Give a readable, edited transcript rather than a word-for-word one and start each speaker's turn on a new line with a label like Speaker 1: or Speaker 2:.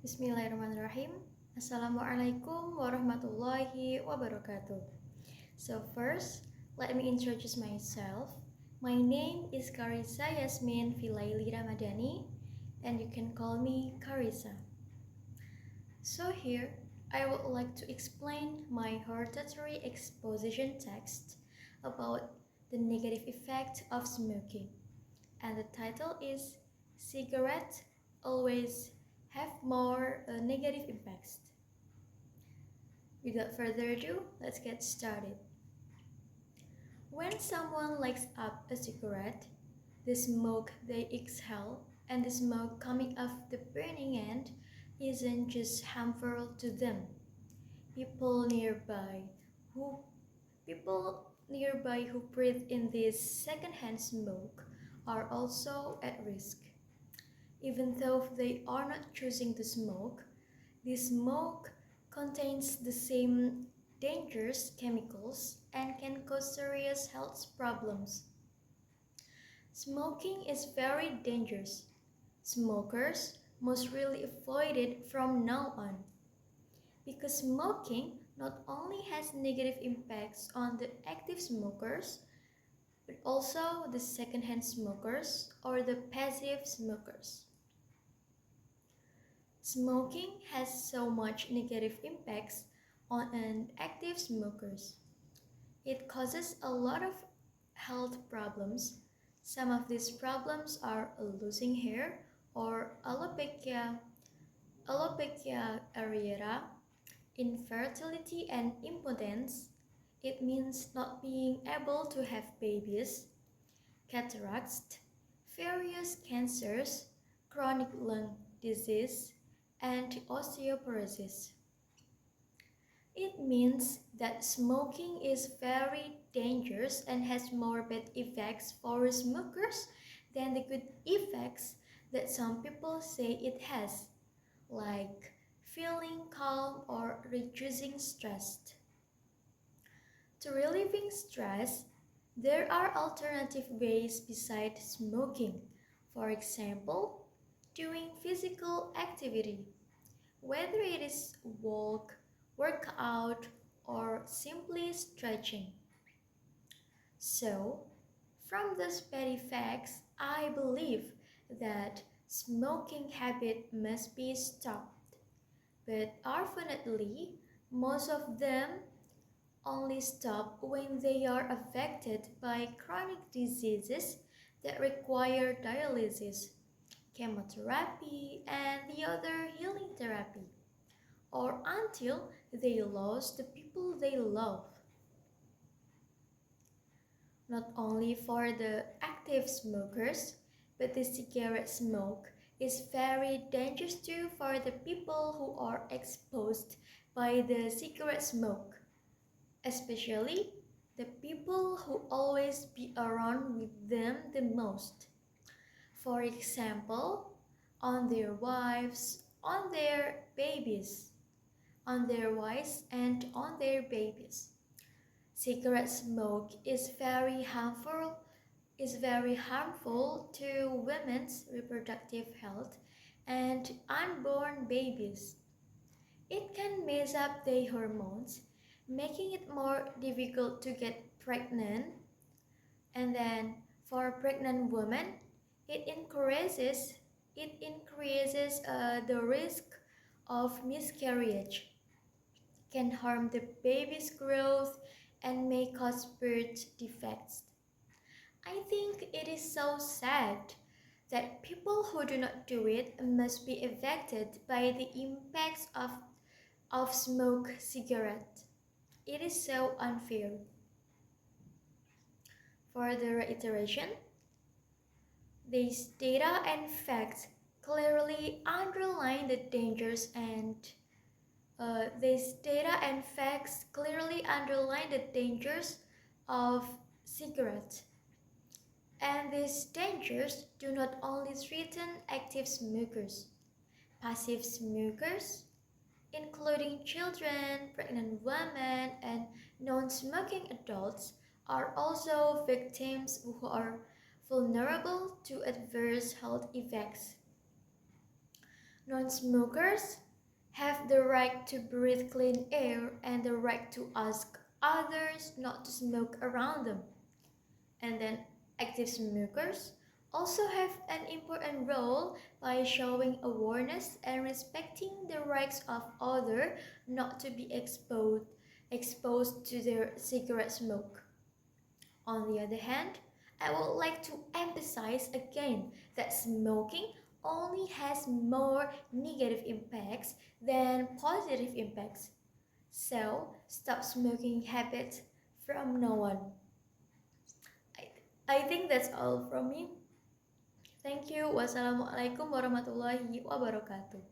Speaker 1: Bismillahirrahmanirrahim. Assalamualaikum warahmatullahi wabarakatuh. So first, let me introduce myself. My name is Carisa Yasmin Filaili Ramadhani, and you can call me Carisa. So here, I would like to explain my hortatory exposition text about the negative effect of smoking. And the title is Cigarettes Always Have More Negative Impacts. Without further ado, let's get started. When someone lights up a cigarette, the smoke they exhale and the smoke coming off the burning end isn't just harmful to them. People nearby who breathe in this secondhand smoke are also at risk. Even though they are not choosing to smoke, the smoke contains the same dangerous chemicals and can cause serious health problems. Smoking is very dangerous. Smokers must really avoid it from now on. Because smoking not only has negative impacts on the active smokers, but also the secondhand smokers or the passive smokers. Smoking has so much negative impacts on an active smokers. It causes a lot of health problems. Some of these problems are losing hair or alopecia areata, infertility and impotence. It means not being able to have babies, cataracts, various cancers, chronic lung disease, and osteoporosis. It means that smoking is very dangerous and has more bad effects for smokers than the good effects that some people say it has, like feeling calm or reducing stress. To relieving stress, there are alternative ways besides smoking. For example, doing physical activity, whether it is workout, or simply stretching. So, from those bad effects, I believe that smoking habit must be stopped. But unfortunately, most of them only stop when they are affected by chronic diseases that require dialysis, chemotherapy, and the other healing therapy, or until they lose the people they love. Not only for the active smokers, but the cigarette smoke is very dangerous too for the people who are exposed by the cigarette smoke, especially the people who always be around with them the most. For example, on their wives, on their babies, on their wives and on their babies. Cigarette smoke is very harmful to women's reproductive health and unborn babies. It can mess up their hormones, making it more difficult to get pregnant. And then for pregnant women, it increases the risk of miscarriage, can harm the baby's growth, and may cause birth defects. I think it is so sad that people who do not do it must be affected by the impacts of smoke cigarette. It is so unfair. For the reiteration, these data and facts clearly underline the dangers of cigarettes. And these dangers do not only threaten active smokers. Passive smokers, including children, pregnant women, and non-smoking adults, are also victims who are vulnerable to adverse health effects. Non-smokers have the right to breathe clean air and the right to ask others not to smoke around them. And then active smokers also have an important role by showing awareness and respecting the rights of others not to be exposed to their cigarette smoke. On the other hand, I would like to emphasize again that smoking only has more negative impacts than positive impacts. So, stop smoking habits from no one. I, I think that's all from me. Thank you. Wassalamualaikum warahmatullahi wabarakatuh.